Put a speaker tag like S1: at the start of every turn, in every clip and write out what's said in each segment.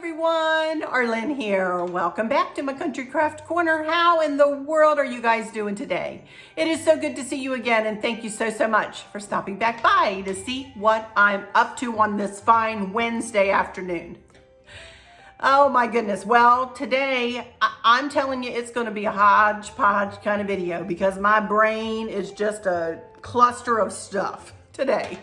S1: everyone, Arlene here. Welcome back to my Country Craft Corner. How in the world are you guys doing today? It is so good to see you again, and thank you so much for stopping back by to see what I'm up to on this fine Wednesday afternoon. Oh my goodness. Well, today I'm telling you it's going to be a hodgepodge kind of video because my brain is just a cluster of stuff today.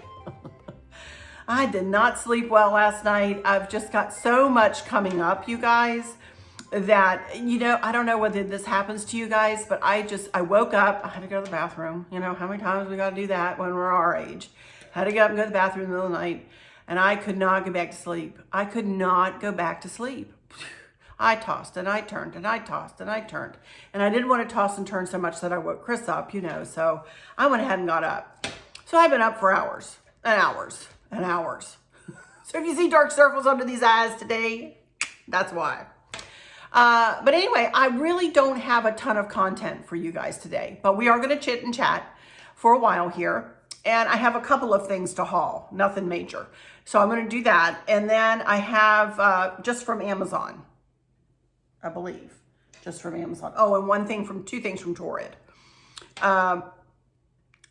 S1: I did not sleep well last night. I've just got so much coming up, you guys, that, I don't know whether this happens to you guys, but I woke up, I had to go to the bathroom. You know, how many times we got to do that when we're our age? Had to get up and go to the bathroom in the middle of the night, and I could not go back to sleep. I could not go back to sleep. I tossed and I turned and I tossed and I turned. And I didn't want to toss and turn so much that I woke Chris up, so I went ahead and got up. So I've been up for hours and hours and hours. So if you see dark circles under these eyes today, that's why. But anyway, I really don't have a ton of content for you guys today, but we are going to chit and chat for a while here. And I have a couple of things to haul, nothing major. So I'm going to do that. And then I have just from Amazon, I believe, just from Amazon. Oh, and two things from Torrid. And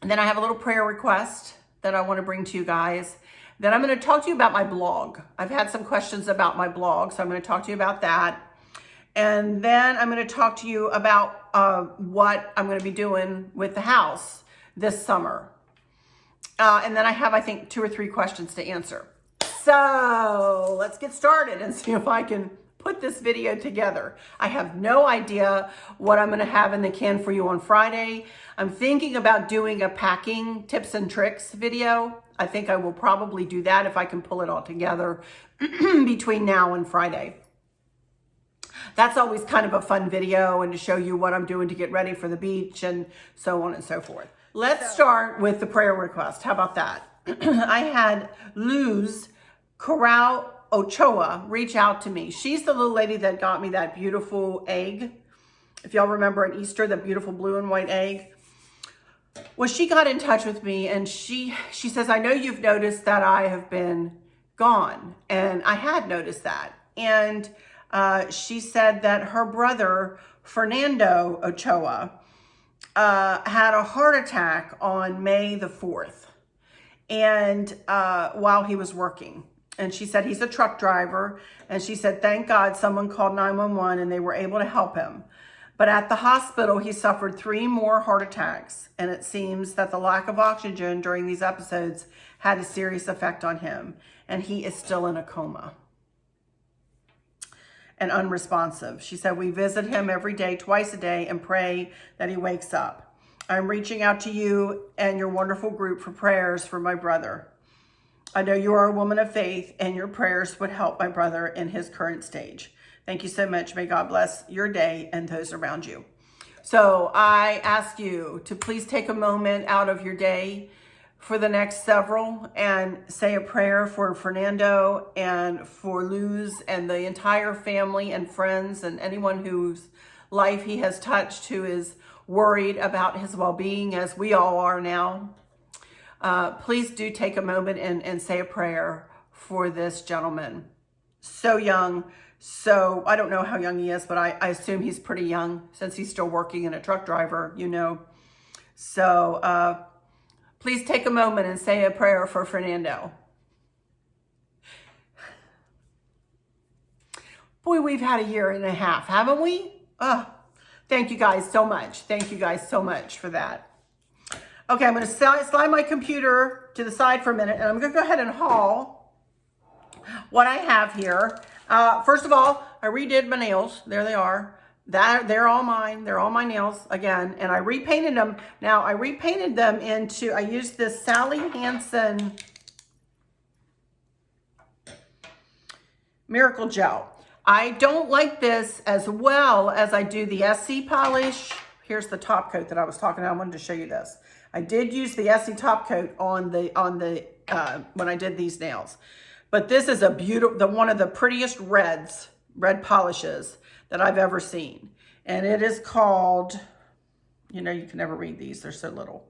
S1: then I have a little prayer request that I want to bring to you guys. Then I'm going to talk to you about my blog. I've had some questions about my blog, so I'm going to talk to you about that. And then I'm going to talk to you about what I'm going to be doing with the house this summer. And then I have, I think, 2 or 3 questions to answer. So let's get started and see if I can put this video together. I have no idea what I'm going to have in the can for you on Friday. I'm thinking about doing a packing tips and tricks video. I think I will probably do that if I can pull it all together between now and Friday. That's always kind of a fun video, and to show you what I'm doing to get ready for the beach and so on and so forth. Let's start with the prayer request. How about that? I had Luz Corral Ochoa reach out to me. She's the little lady that got me that beautiful egg. If y'all remember at Easter, the beautiful blue and white egg. Well, she got in touch with me, and she says, I know you've noticed that I have been gone. And I had noticed that. And she said that her brother, Fernando Ochoa, had a heart attack on May the 4th. And while he was working. And she said he's a truck driver. And she said, thank God someone called 911 and they were able to help him. But at the hospital, he suffered 3 more heart attacks. And it seems that the lack of oxygen during these episodes had a serious effect on him. And he is still in a coma and unresponsive. She said, we visit him every day, twice a day, and pray that he wakes up. I'm reaching out to you and your wonderful group for prayers for my brother. I know you are a woman of faith, and your prayers would help my brother in his current stage. Thank you so much. May God bless your day and those around you. So I ask you to please take a moment out of your day for the next several and say a prayer for Fernando and for Luz and the entire family and friends and anyone whose life he has touched who is worried about his well-being, as we all are now. Please do take a moment and say a prayer for this gentleman. So young. So I don't know how young he is, but I assume he's pretty young since he's still working in a truck driver, So please take a moment and say a prayer for Fernando. Boy, we've had a year and a half, haven't we? Thank you guys so much. Thank you guys so much for that. Okay, I'm going to slide my computer to the side for a minute, and I'm going to go ahead and haul what I have here. First of all, I redid my nails. There they are. They're all mine. They're all my nails again, and I repainted them. Now, I repainted them I used this Sally Hansen Miracle Gel. I don't like this as well as I do the SC polish. Here's the top coat that I was talking about. I wanted to show you this. I did use the SC top coat on the when I did these nails. But this is a beautiful, one of the prettiest red polishes that I've ever seen. And it is called, you can never read these, they're so little.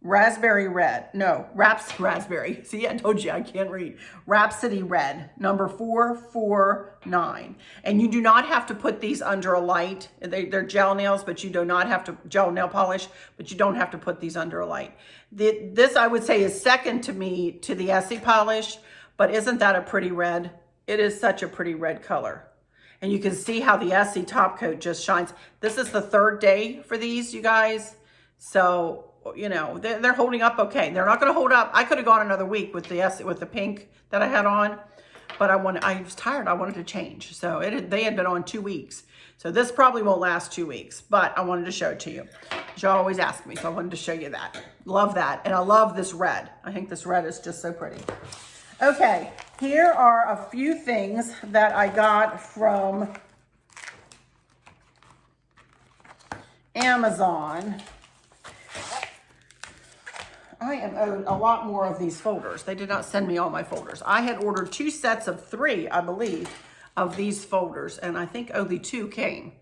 S1: Raspberry red. No, raspberry. See, I told you I can't read. Rhapsody red, number 449. And you do not have to put these under a light. They're gel nails, but you do not have to, gel nail polish, but you don't have to put these under a light. This, I would say, is second to me to the Essie polish, but isn't that a pretty red? It is such a pretty red color. And you can see how the Essie top coat just shines. This is the third day for these, you guys. So, you know, they're holding up okay. They're not going to hold up. I could have gone another week with the pink that I had on, but I was tired. I wanted to change. So they had been on 2 weeks. So this probably won't last 2 weeks, but I wanted to show it to you. Y'all always ask me, so I wanted to show you that. Love that. And I love this red. I think this red is just so pretty. Okay, here are a few things that I got from Amazon. I am owed a lot more of these folders. They did not send me all my folders. I had ordered 2 sets of 3, I believe, of these folders, and I think only 2 came.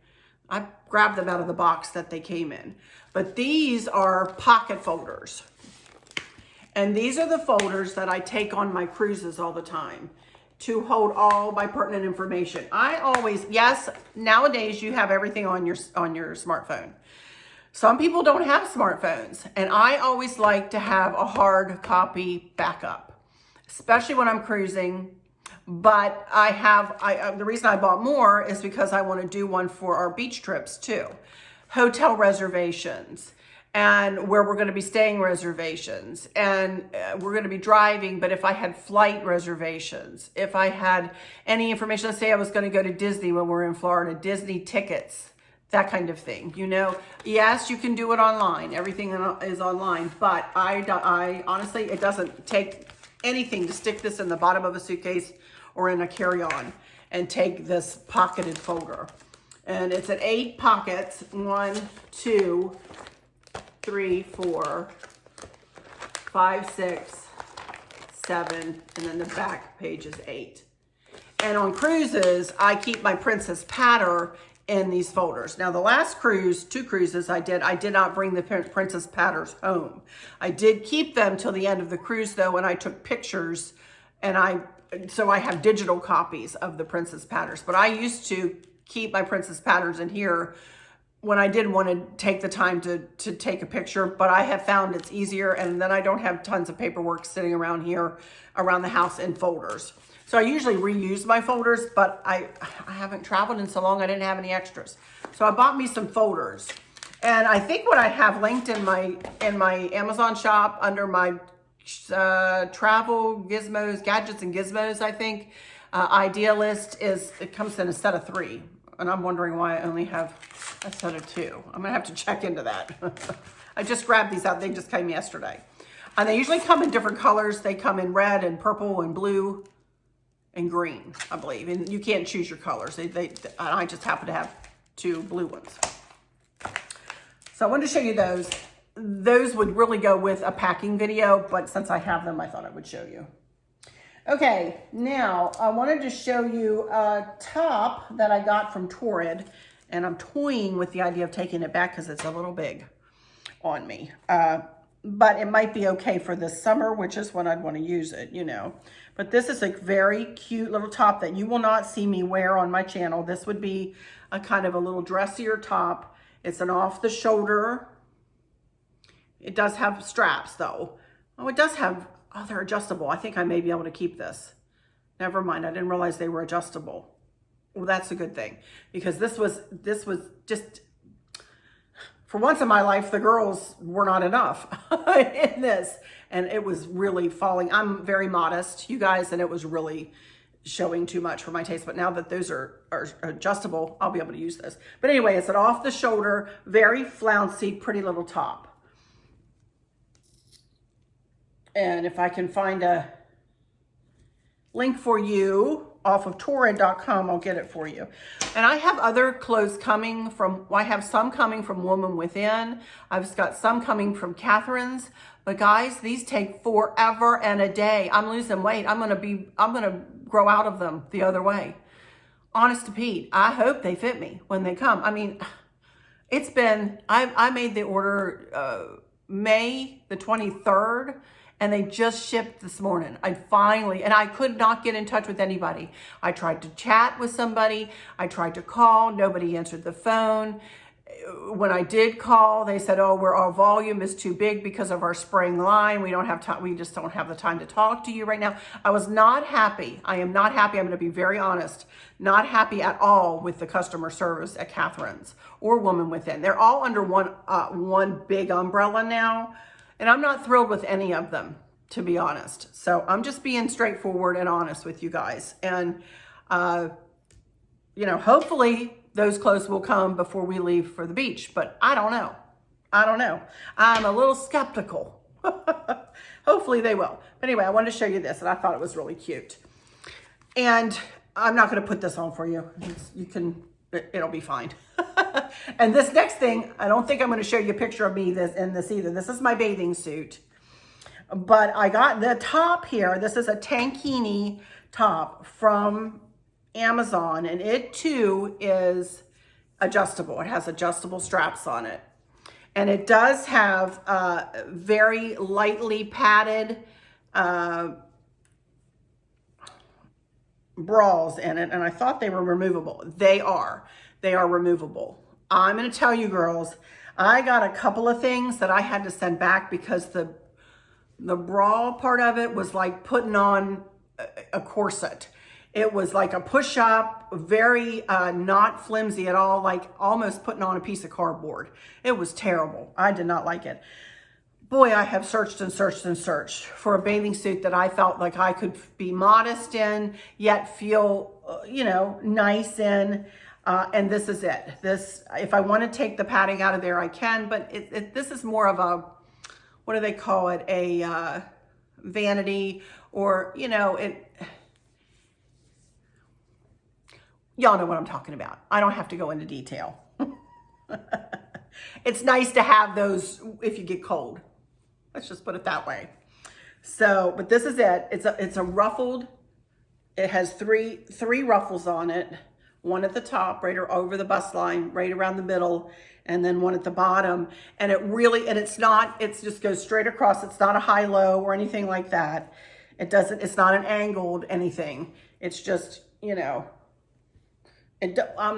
S1: I grabbed them out of the box that they came in. But these are pocket folders. And these are the folders that I take on my cruises all the time to hold all my pertinent information. I always, yes, nowadays you have everything on your smartphone. Some people don't have smartphones, and I always like to have a hard copy backup, especially when I'm cruising. But the reason I bought more is because I want to do one for our beach trips too. Hotel reservations, and where we're going to be staying reservations, and we're going to be driving, but if I had flight reservations, if I had any information, let's say I was going to go to Disney when we're in Florida, Disney tickets, that kind of thing, you know. Yes, you can do it online. Everything is online, but I honestly, it doesn't take anything to stick this in the bottom of a suitcase or in a carry-on and take this pocketed folder. And it's at 8 pockets, 1, 2, 3, 4, 5, 6, 7, and then the back page is 8. And on cruises, I keep my princess patter in these folders. Now the last cruise, 2 cruises I did not bring the princess patters home. I did keep them till the end of the cruise though, and I took pictures, and so I have digital copies of the princess patterns. But I used to keep my princess patterns in here when I didn't want to take the time to take a picture, but I have found it's easier, and then I don't have tons of paperwork sitting around here around the house in folders. So I usually reuse my folders, but I haven't traveled in so long, I didn't have any extras. So I bought me some folders. And I think what I have linked in my Amazon shop under my travel gizmos, gadgets and gizmos, I think, idea list it comes in a set of 3. And I'm wondering why I only have a set of 2. I'm gonna have to check into that. I just grabbed these out, they just came yesterday. And they usually come in different colors. They come in red and purple and blue and green, I believe. And you can't choose your colors. I just happen to have 2 blue ones. So I wanted to show you those. Those would really go with a packing video, but since I have them, I thought I would show you. Okay, now I wanted to show you a top that I got from Torrid, and I'm toying with the idea of taking it back because it's a little big on me. But it might be okay for this summer, which is when I'd want to use it, you know. But this is a very cute little top that you will not see me wear on my channel. This would be a kind of a little dressier top. It's an off the shoulder. It does have straps though. Oh, it does have, oh, they're adjustable. I think I may be able to keep this. Never mind, I didn't realize they were adjustable. Well, that's a good thing, because this was just, for once in my life, the girls were not enough in this. And it was really falling. I'm very modest, you guys, and it was really showing too much for my taste. But now that those are adjustable, I'll be able to use this. But anyway, it's an off the shoulder, very flouncy, pretty little top. And if I can find a link for you off of Torrid.com, I'll get it for you. And I have other clothes coming from, I have some coming from Woman Within. I've got some coming from Catherine's. But guys, these take forever and a day. I'm losing weight. I'm gonna grow out of them the other way. Honest to Pete, I hope they fit me when they come. I mean, it's been, I made the order May the 23rd, and they just shipped this morning. And I could not get in touch with anybody. I tried to chat with somebody. I tried to call. Nobody answered the phone. When I did call, they said, oh, our volume is too big because of our spring line. We don't have time. We just don't have the time to talk to you right now. I was not happy. I am not happy. I'm going to be very honest. Not happy at all with the customer service at Catherine's or Woman Within. They're all under one big umbrella now. And I'm not thrilled with any of them, to be honest. So I'm just being straightforward and honest with you guys. And, hopefully those clothes will come before we leave for the beach, but I don't know. I'm a little skeptical. Hopefully they will. But anyway, I wanted to show you this, and I thought it was really cute. And I'm not going to put this on for you. It'll be fine. And this next thing, I don't think I'm going to show you a picture of me in this either. This is my bathing suit. But I got the top here. This is a Tankini top from Amazon, and it too is adjustable. It has adjustable straps on it. And it does have very lightly padded bras in it, and I thought they were removable. They are removable. I'm going to tell you girls, I got a couple of things that I had to send back because the bra part of it was like putting on a corset. It was like a push-up, very not flimsy at all, like almost putting on a piece of cardboard. It was terrible. I did not like it. Boy, I have searched and searched and searched for a bathing suit that I felt like I could be modest in, yet feel, nice in. And this is it. If I want to take the padding out of there, I can, but this is more of a, what do they call it? A vanity, or, y'all know what I'm talking about. I don't have to go into detail. It's nice to have those if you get cold. Let's just put it that way. So, but this is it. It's a ruffled. It has three ruffles on it. One at the top, right over the bust line, right around the middle, and then one at the bottom. And it just goes straight across. It's not a high-low or anything like that. It's not an angled anything. It's just, I'm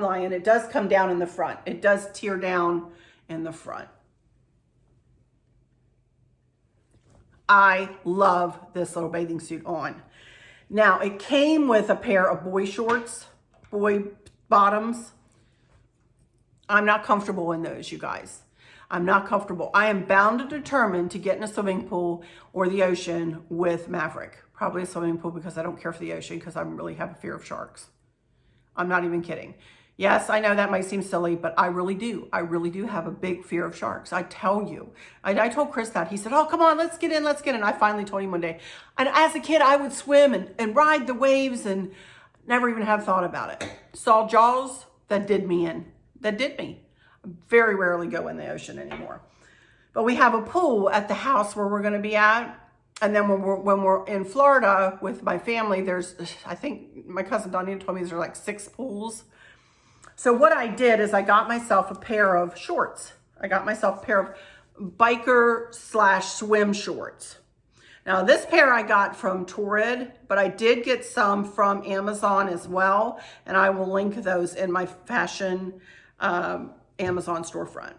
S1: lying. It does come down in the front. It does tear down in the front. I love this little bathing suit on. Now, it came with a pair of boy shorts, boy bottoms. I'm not comfortable in those, you guys. I'm not comfortable. I am bound and determined to get in a swimming pool or the ocean with Maverick. Probably a swimming pool because I don't care for the ocean because I really have a fear of sharks. I'm not even kidding. Yes, I know that might seem silly, but I really do. I really do have a big fear of sharks. I tell you. I told Chris that. He said, oh, come on, let's get in. And I finally told him one day. And as a kid, I would swim and ride the waves and never even have thought about it. Saw Jaws, that did me in. That did me. I very rarely go in the ocean anymore. But we have a pool at the house where we're going to be at. And then when we're in Florida with my family, I think my cousin Donnie told me there's like 6 pools. So what I did is I got myself a pair of shorts. I got myself a pair of biker/swim shorts. Now this pair I got from Torrid, but I did get some from Amazon as well. And I will link those in my fashion Amazon storefront.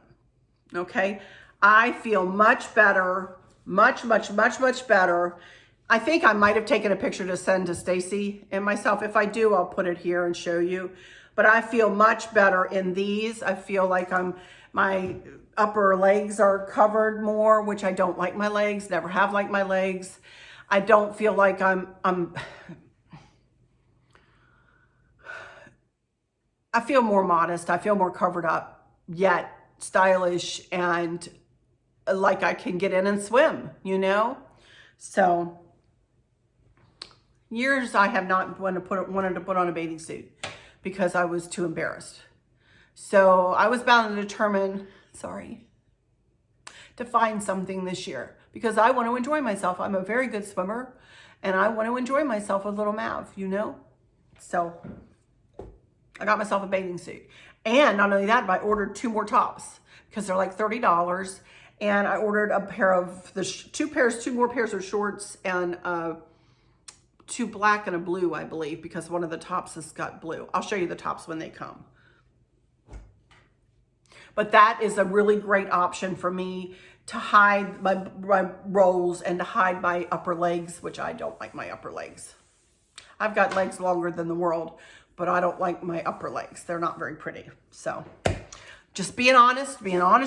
S1: Okay. I feel much better, much better. I think I might have taken a picture to send to Stacy and myself. If I do, I'll put it here and show you. But I feel much better in these. I feel like my upper legs are covered more, which I don't like my legs, never have liked my legs. I don't feel like I feel more modest. I feel more covered up, yet stylish, and like I can get in and swim, So years I have not wanted to put on a bathing suit because I was too embarrassed. So I was bound and determined, to find something this year because I want to enjoy myself. I'm a very good swimmer and I want to enjoy myself with little Mav, So I got myself a bathing suit. And not only that, but I ordered 2 more tops because they're like $30. And I ordered a pair of two more pairs of shorts, and 2 black and a blue, I believe, because one of the tops has got blue. I'll show you the tops when they come. But that is a really great option for me to hide my rolls and to hide my upper legs, which I don't like my upper legs. I've got legs longer than the world, but I don't like my upper legs. They're not very pretty. So just being honest,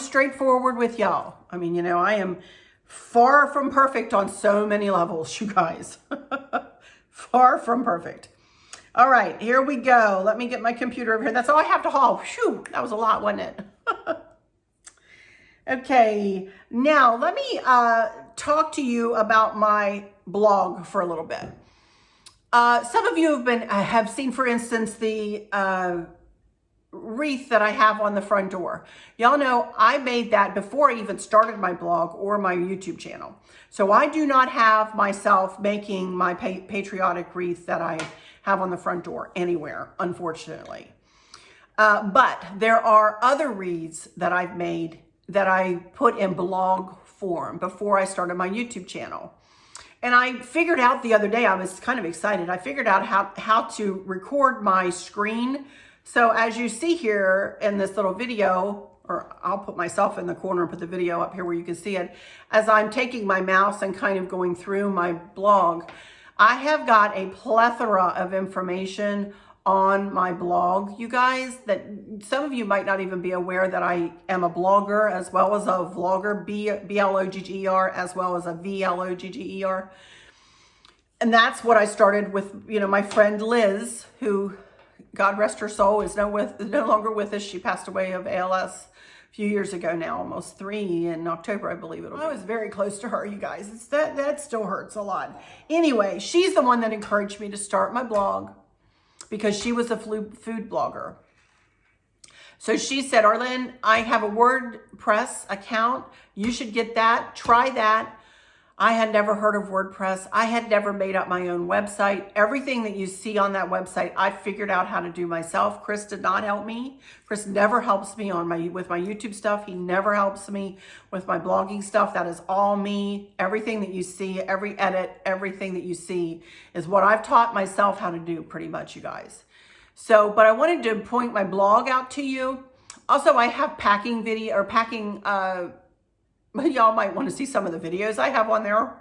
S1: straightforward with y'all. I mean, you know, I am far from perfect on so many levels, you guys. Far from perfect. All right, here we go. Let me get my computer over here. That's all I have to haul. Phew, that was a lot, wasn't it? Okay, now let me talk to you about my blog for a little bit. Some of you have seen, for instance, the wreath that I have on the front door. Y'all know I made that before I even started my blog or my YouTube channel. So I do not have myself making my patriotic wreath that I have on the front door anywhere, unfortunately. But there are other wreaths that I've made that I put in blog form before I started my YouTube channel. And I figured out the other day, I was kind of excited. I figured out how to record my screen. So as you see here in this little video, or I'll put myself in the corner and put the video up here where you can see it, as I'm taking my mouse and kind of going through my blog, I have got a plethora of information on my blog, you guys, that some of you might not even be aware that I am a blogger as well as a vlogger, B-L-O-G-G-E-R, as well as a V-L-O-G-G-E-R. And that's what I started with, you know, my friend Liz, who, God rest her soul, is no longer with us. She passed away of ALS a few years ago now, almost 3 in October, I believe it'll be. I was very close to her, you guys. That still hurts a lot. Anyway, she's the one that encouraged me to start my blog, because she was a food blogger. So she said, Arlene, I have a WordPress account. You should get that. Try that. I had never heard of WordPress. I had never made up my own website. Everything that you see on that website, I figured out how to do myself. Chris did not help me. Chris never helps me with my YouTube stuff. He never helps me with my blogging stuff. That is all me. Everything that you see, every edit, everything that you see is what I've taught myself how to do, pretty much, you guys. So, but I wanted to point my blog out to you. Also, I have packing video, or packing, y'all might want to see some of the videos I have on there.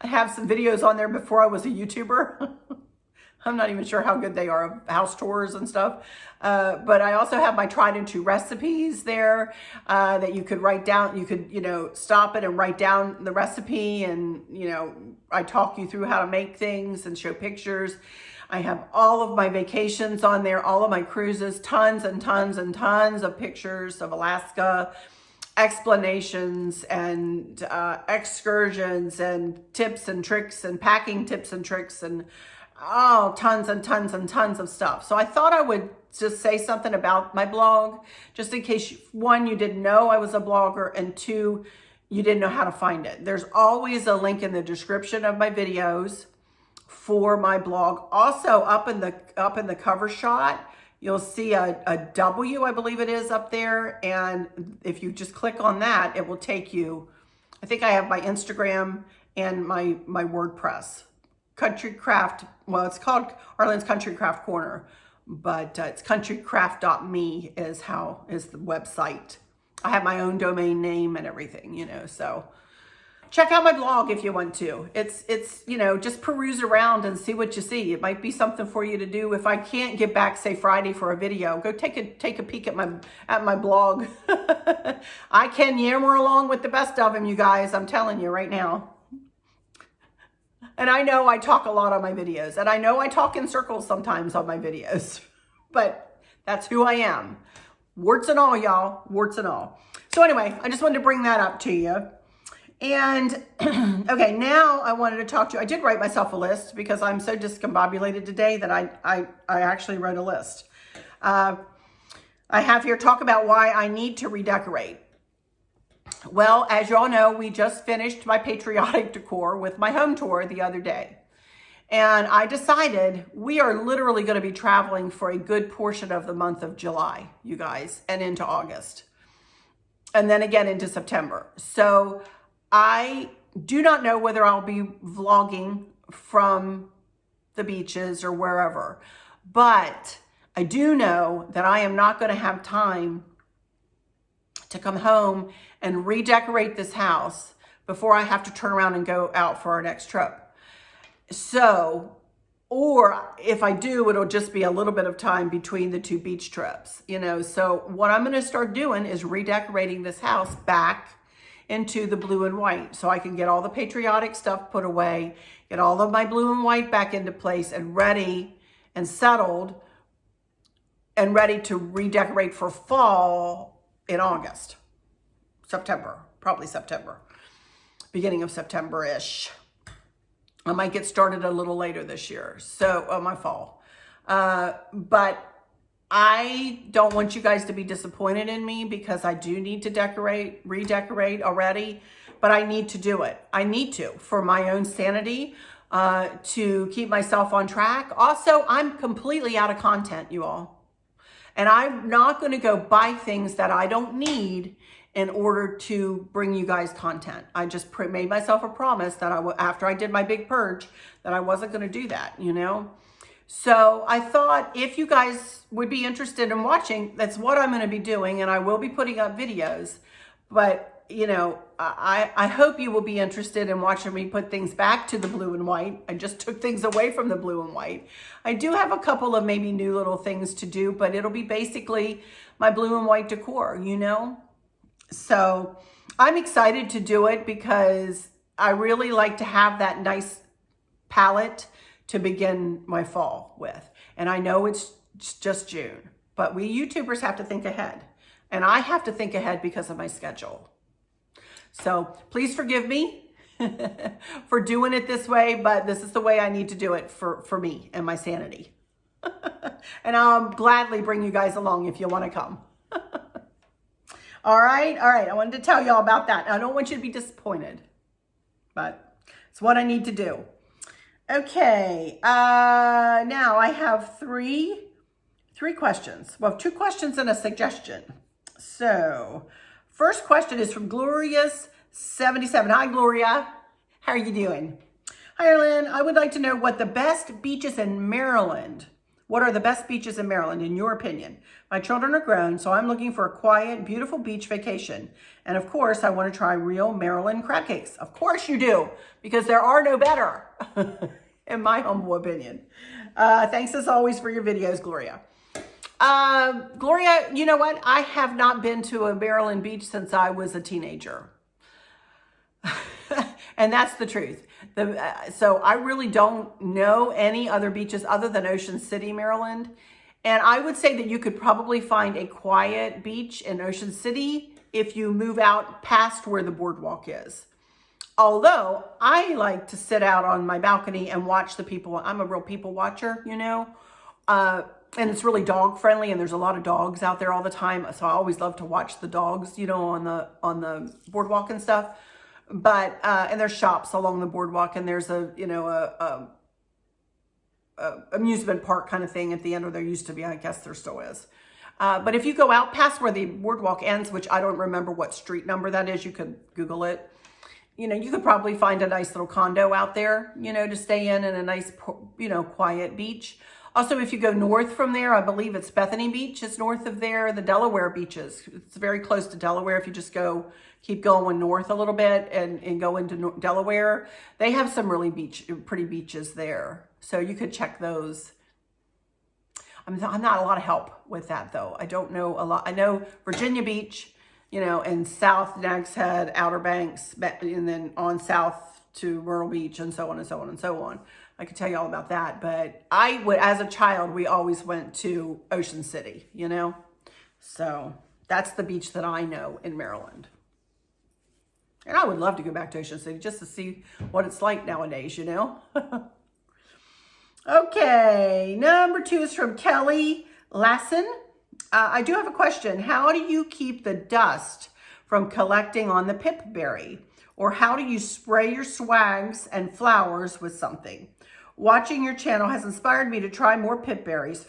S1: I have some videos on there before I was a YouTuber. I'm not even sure how good they are, of house tours and stuff. But I also have my tried and true recipes there that you could write down. You could, you know, stop it and write down the recipe, and, you know, I talk you through how to make things and show pictures. I have all of my vacations on there, all of my cruises, tons and tons and tons of pictures of Alaska, explanations and excursions and tips and tricks and packing tips and tricks and tons and tons and tons of stuff. So I thought I would just say something about my blog, just in case, one, you didn't know I was a blogger, and two, you didn't know how to find it. There's always a link in the description of my videos for my blog. Also, up in the cover shot, you'll see a W, I believe it is, up there. And if you just click on that, it will take you, I think I have my Instagram and my WordPress. Country Craft, well, it's called Arlene's Country Craft Corner, but it's countrycraft.me is the website. I have my own domain name and everything, you know, so check out my blog if you want to. It's you know, just peruse around and see what you see. It might be something for you to do. If I can't get back, say Friday, for a video, go take a peek at my blog. I can yammer along with the best of them, you guys. I'm telling you right now. And I know I talk a lot on my videos, and I know I talk in circles sometimes on my videos, but that's who I am. Warts and all, y'all, warts and all. So anyway, I just wanted to bring that up to you. And okay, now I wanted to talk to you. I did write myself a list because I'm so discombobulated today that I actually wrote a list. I have here talk about why I need to redecorate. Well, as you all know, we just finished my patriotic decor with my home tour the other day. And I decided we are literally going to be traveling for a good portion of the month of July, you guys, and into August. and then again into September. So I do not know whether I'll be vlogging from the beaches or wherever, but I do know that I am not going to have time to come home and redecorate this house before I have to turn around and go out for our next trip. So, or if I do, it'll just be a little bit of time between the two beach trips, you know. So what I'm going to start doing is redecorating this house back into the blue and white so I can get all the patriotic stuff put away, get all of my blue and white back into place and ready and settled and ready to redecorate for fall in August, September, probably September, beginning of September-ish. I might get started a little later this year, so my fall. But I don't want you guys to be disappointed in me because I do need to redecorate already, but I need to do it. I need to for my own sanity, to keep myself on track. Also, I'm completely out of content, you all. And I'm not going to go buy things that I don't need in order to bring you guys content. I just made myself a promise that after I did my big purge, that I wasn't going to do that, you know? So I thought if you guys would be interested in watching, that's what I'm going to be doing. And I will be putting up videos, but you know, I hope you will be interested in watching me put things back to the blue and white. I just took things away from the blue and white. I do have a couple of maybe new little things to do, but it'll be basically my blue and white decor, you know? So I'm excited to do it because I really like to have that nice palette to begin my fall with. And I know it's just June, but we YouTubers have to think ahead. And I have to think ahead because of my schedule. So please forgive me for doing it this way, but this is the way I need to do it for me and my sanity. And I'll gladly bring you guys along if you want to come. All right. I wanted to tell y'all about that. I don't want you to be disappointed, but it's what I need to do. Okay. Now I have three questions. Well, 2 questions and a suggestion. So first question is from Glorious77. Hi, Gloria. How are you doing? Hi, Arlene. I would like to know what the best beaches in Maryland. What are the best beaches in Maryland, in your opinion? My children are grown, so I'm looking for a quiet, beautiful beach vacation. And of course, I want to try real Maryland crab cakes. Of course you do, because there are no better, in my humble opinion. Thanks as always for your videos, Gloria. Gloria, you know what? I have not been to a Maryland beach since I was a teenager. And that's the truth. So I really don't know any other beaches other than Ocean City, Maryland. And I would say that you could probably find a quiet beach in Ocean City if you move out past where the boardwalk is. Although I like to sit out on my balcony and watch the people. I'm a real people watcher, you know. And it's really dog friendly, and there's a lot of dogs out there all the time. So I always love to watch the dogs, you know, on the boardwalk and stuff. But and there's shops along the boardwalk, and there's a amusement park kind of thing at the end, or there used to be. I guess there still is. But if you go out past where the boardwalk ends, which I don't remember what street number that is, you could Google it. You know, you could probably find a nice little condo out there, you know, to stay in a nice, you know, quiet beach. Also, if you go north from there, I believe it's Bethany Beach is north of there. The Delaware beaches, it's very close to Delaware. If you just keep going north a little bit and go into Delaware, they have some really pretty beaches there. So you could check those. I'm not a lot of help with that though. I don't know a lot. I know Virginia Beach, you know, and South Nags Head, Outer Banks, and then on south to Myrtle Beach and so on and so on and so on. I could tell you all about that, but I would, as a child, we always went to Ocean City, you know? So that's the beach that I know in Maryland. And I would love to go back to Ocean City just to see what it's like nowadays, you know? Okay, number 2 is from Kelly Lassen. I do have a question. How do you keep the dust from collecting on the pipberry? Or how do you spray your swags and flowers with something? Watching your channel has inspired me to try more pipberries,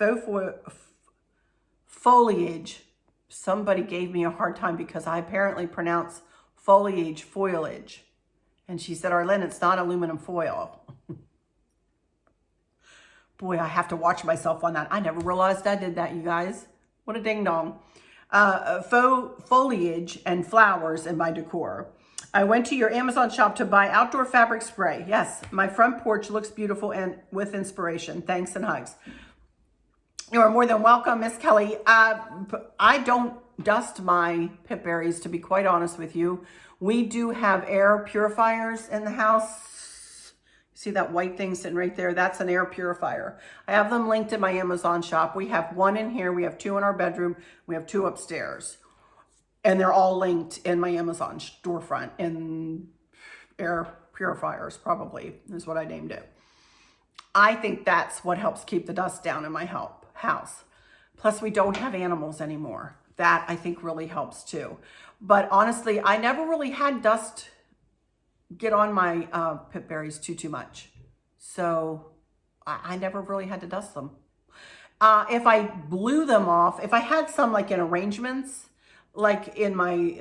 S1: foliage, somebody gave me a hard time because I apparently pronounce foliage. And she said, Arlene, it's not aluminum foil. Boy, I have to watch myself on that. I never realized I did that, you guys. What a ding dong. Foliage and flowers in my decor. I went to your Amazon shop to buy outdoor fabric spray. Yes, my front porch looks beautiful and with inspiration. Thanks and hugs. You are more than welcome, Miss Kelly. I don't dust my pip berries, to be quite honest with you. We do have air purifiers in the house. See that white thing sitting right there? That's an air purifier. I have them linked in my Amazon shop. We have one in here. We have two in our bedroom. We have two upstairs. And they're all linked in my Amazon storefront. And air purifiers probably is what I named it. I think that's what helps keep the dust down in my house. Plus, we don't have animals anymore. That I think really helps too. But honestly, I never really had dust get on my pip berries too much. So I never really had to dust them. If I blew them off, if I had some like in arrangements, like in my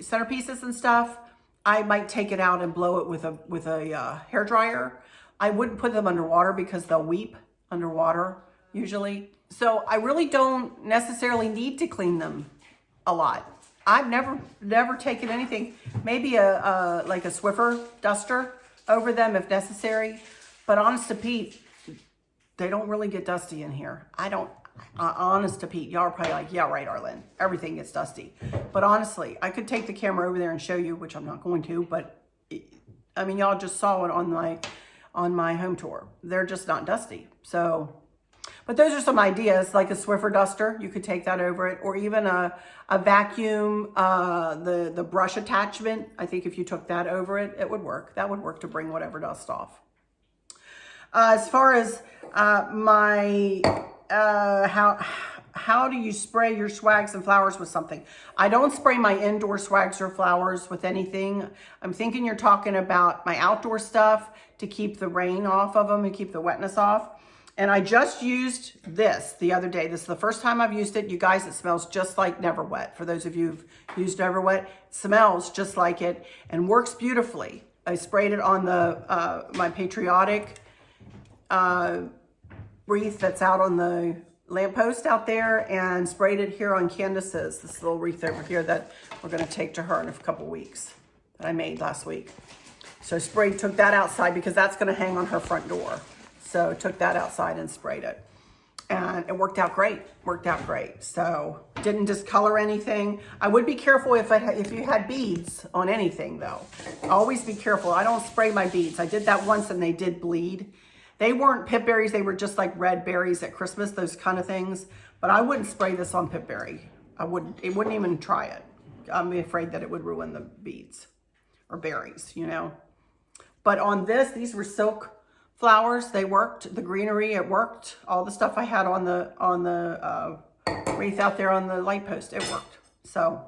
S1: centerpieces and stuff, I might take it out and blow it with a hair dryer. I wouldn't put them underwater because they'll weep underwater usually. So I really don't necessarily need to clean them a lot. I've never taken anything, maybe like a Swiffer duster over them if necessary. But honest to Pete, they don't really get dusty in here. Honest to Pete, y'all are probably like, yeah, right, Arlene. Everything gets dusty. But honestly, I could take the camera over there and show you, which I'm not going to, but I mean, y'all just saw it on my home tour. They're just not dusty. So, but those are some ideas, like a Swiffer duster. You could take that over it, or even a vacuum, the brush attachment. I think if you took that over it, it would work. That would work to bring whatever dust off. As far as how do you spray your swags and flowers with something? I don't spray my indoor swags or flowers with anything. I'm thinking you're talking about my outdoor stuff to keep the rain off of them and keep the wetness off. And I just used this the other day. This is the first time I've used it. You guys, it smells just like Never Wet. For those of you who've used Never Wet, it smells just like it and works beautifully. I sprayed it on the my patriotic wreath that's out on the lamppost out there, and sprayed it here on Candace's, this little wreath over here that we're going to take to her in a couple weeks that I made last week. So took that outside because that's going to hang on her front door. So took that outside and sprayed it, and it worked out great. So didn't discolor anything. I would be careful if you had beads on anything though. Always be careful. I don't spray my beads. I did that once and they did bleed. They weren't pip berries. They were just like red berries at Christmas, those kind of things. But I wouldn't spray this on pip berry. It wouldn't even try it. I'm afraid that it would ruin the beads or berries, you know. But on these were silk flowers. They worked. The greenery, it worked. All the stuff I had on the wreath out there on the light post, it worked. So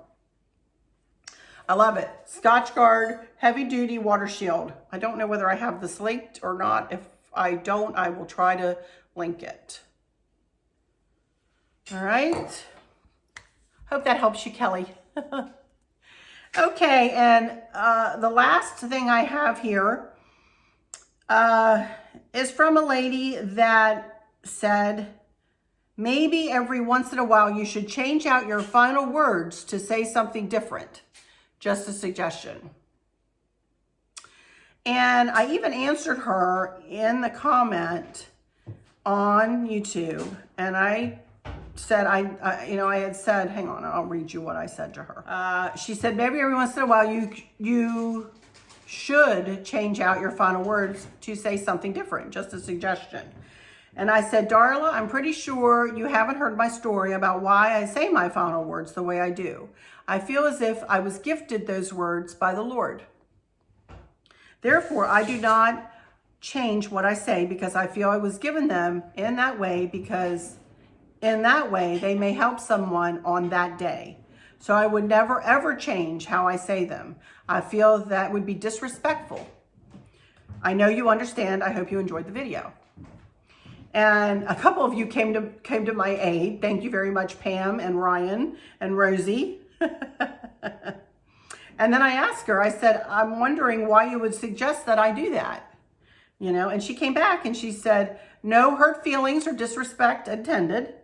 S1: I love it. Scotchguard Heavy Duty Water Shield. I don't know whether I have this linked or not. If I don't, I will try to link it. All right. Hope that helps you, Kelly. Okay, and the last thing I have here is from a lady that said, maybe every once in a while you should change out your final words to say something different. Just a suggestion. And I even answered her in the comment on YouTube, and I said, I had said, hang on, I'll read you what I said to her. She said, maybe every once in a while you should change out your final words to say something different, just a suggestion. And I said, Darla, I'm pretty sure you haven't heard my story about why I say my final words the way I do. I feel as if I was gifted those words by the Lord. Therefore, I do not change what I say because I feel I was given them in that way, because in that way they may help someone on that day. So I would never ever change how I say them. I feel that would be disrespectful. I know you understand. I hope you enjoyed the video. And a couple of you came to my aid. Thank you very much, Pam and Ryan and Rosie. And then I asked her, I said, I'm wondering why you would suggest that I do that. You know, and she came back and she said, no hurt feelings or disrespect intended,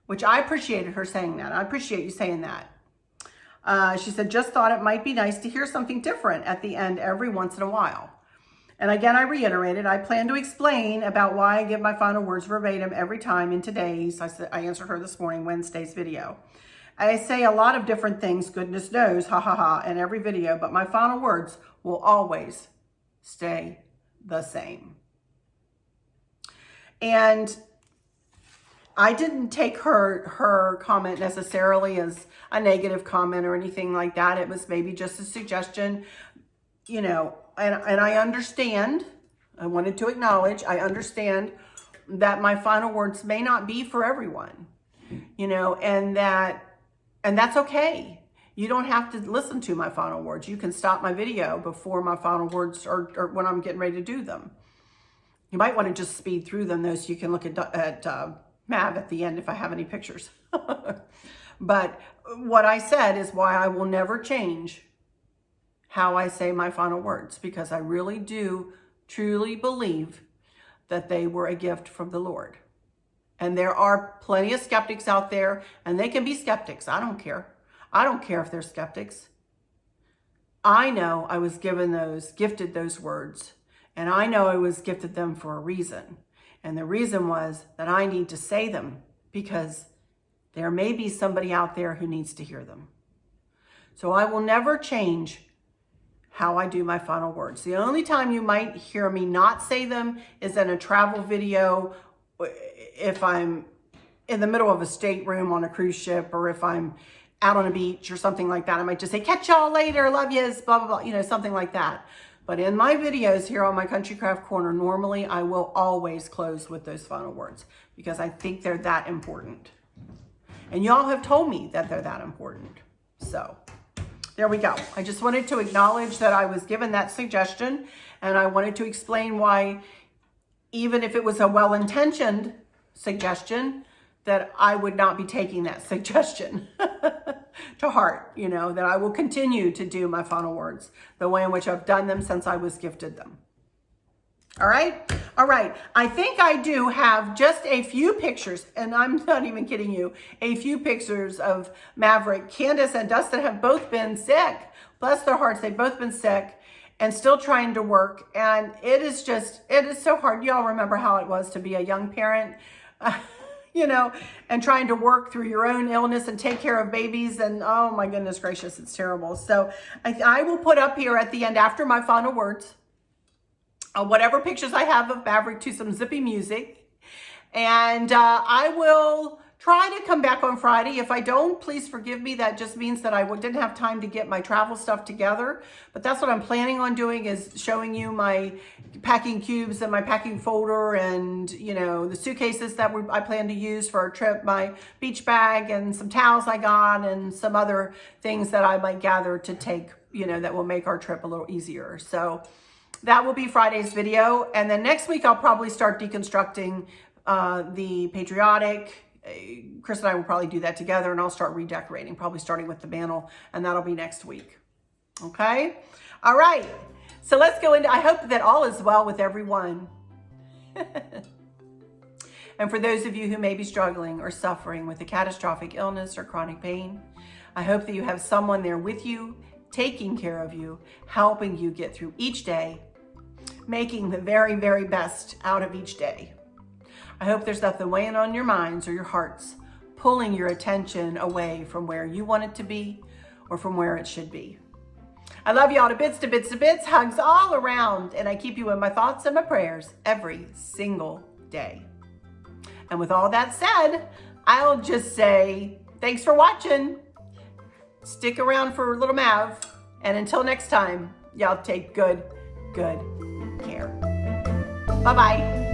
S1: which I appreciated her saying that. I appreciate you saying that. She said, just thought it might be nice to hear something different at the end every once in a while. And again, I reiterated, I plan to explain about why I give my final words verbatim every time in today's, I answered her this morning, Wednesday's video. I say a lot of different things, goodness knows, ha ha ha, in every video, but my final words will always stay the same. And I didn't take her comment necessarily as a negative comment or anything like that. It was maybe just a suggestion, you know, and I understand, I wanted to acknowledge, I understand that my final words may not be for everyone, you know, and that's okay. You don't have to listen to my final words. You can stop my video before my final words or when I'm getting ready to do them. You might want to just speed through them though, so you can look at Mav at the end if I have any pictures. But what I said is why I will never change how I say my final words, because I really do truly believe that they were a gift from the Lord. And there are plenty of skeptics out there, and they can be skeptics. I don't care. I don't care if they're skeptics. I know I was gifted those words, and I know I was gifted them for a reason. And the reason was that I need to say them because there may be somebody out there who needs to hear them. So I will never change how I do my final words. The only time you might hear me not say them is in a travel video, if I'm in the middle of a stateroom on a cruise ship, or if I'm out on a beach or something like that. I might just say, catch y'all later, love yous, blah, blah, blah, you know, something like that. But in my videos here on my Country Craft Corner, normally I will always close with those final words because I think they're that important. And y'all have told me that they're that important. So there we go. I just wanted to acknowledge that I was given that suggestion, and I wanted to explain why, even if it was a well-intentioned suggestion, that I would not be taking that suggestion to heart, you know, that I will continue to do my final words the way in which I've done them since I was gifted them. All right. All right. I think I do have just a few pictures, and I'm not even kidding you, a few pictures of Maverick. Candace and Dustin have both been sick. Bless their hearts. They've both been sick and still trying to work. And it is so hard. Y'all remember how it was to be a young parent, you know, and trying to work through your own illness and take care of babies. And oh my goodness gracious, it's terrible. So I will put up here at the end after my final words, whatever pictures I have of Maverick to some zippy music. And I will try to come back on Friday. If I don't, please forgive me. That just means that I didn't have time to get my travel stuff together. But that's what I'm planning on doing, is showing you my packing cubes and my packing folder and, you know, the suitcases that I plan to use for our trip, my beach bag and some towels I got and some other things that I might gather to take, you know, that will make our trip a little easier. So that will be Friday's video. And then next week, I'll probably start deconstructing the patriotic. Chris and I will probably do that together, and I'll start redecorating, probably starting with the mantle, and that'll be next week. Okay? All right. So let's go into, I hope that all is well with everyone. And for those of you who may be struggling or suffering with a catastrophic illness or chronic pain, I hope that you have someone there with you, taking care of you, helping you get through each day, making the very, very best out of each day. I hope there's nothing weighing on your minds or your hearts, pulling your attention away from where you want it to be or from where it should be. I love you all to bits, to bits, to bits, hugs all around, and I keep you in my thoughts and my prayers every single day. And with all that said, I'll just say thanks for watching. Stick around for little Mav, and until next time, y'all take good care. Bye-bye.